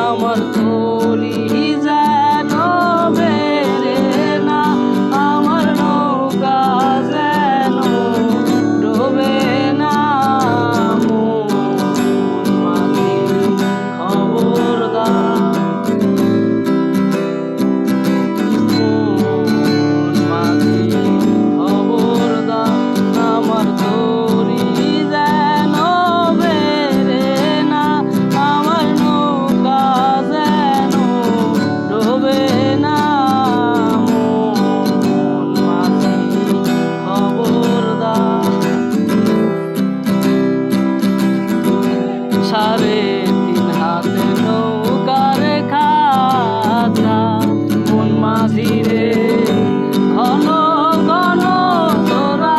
আমার তরি যেন বেড়ে না, আমার নৌকা যেন ডোবে না। মন মাঝি খবরদার, মন মাঝি খবরদার, আমার তরি যেন বেড়ে না, আমার নৌকা যেন ডোবে না। মন মাঝি খবরদার। 3.5 হাতে নৌকার খাঁচা, মন মাঝি রে ঘন ঘন তোরা।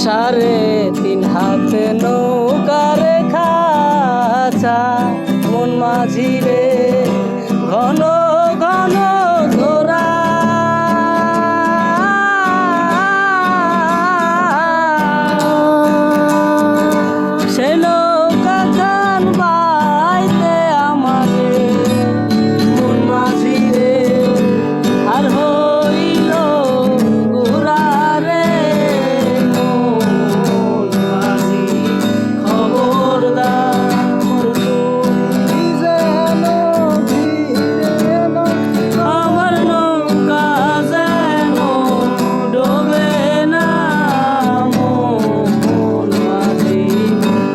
সাড়ে 3 হাতে নৌকার খাঁচা, মন মাঝি রে ঘন ঘন তোরা। সে নৌকা খান বাইতে আমারে মন মাঝি রে আর হইল গোরা রে। মন মাঝি খবরদার, আমার নৌকা যেন ডোবে না। মন মাঝি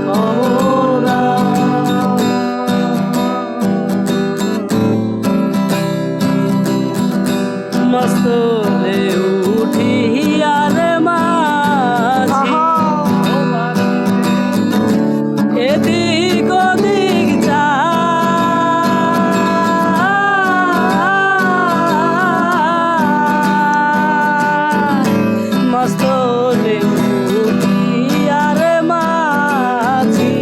খবরদার। মস্ত ঢেউ উঠিয়া রে মাঝি, এদিক ওদিক যায়। মস্ত ঢেউ উঠিয়া রে মাঝি,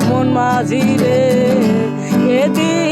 মন মাঝি রে এদিক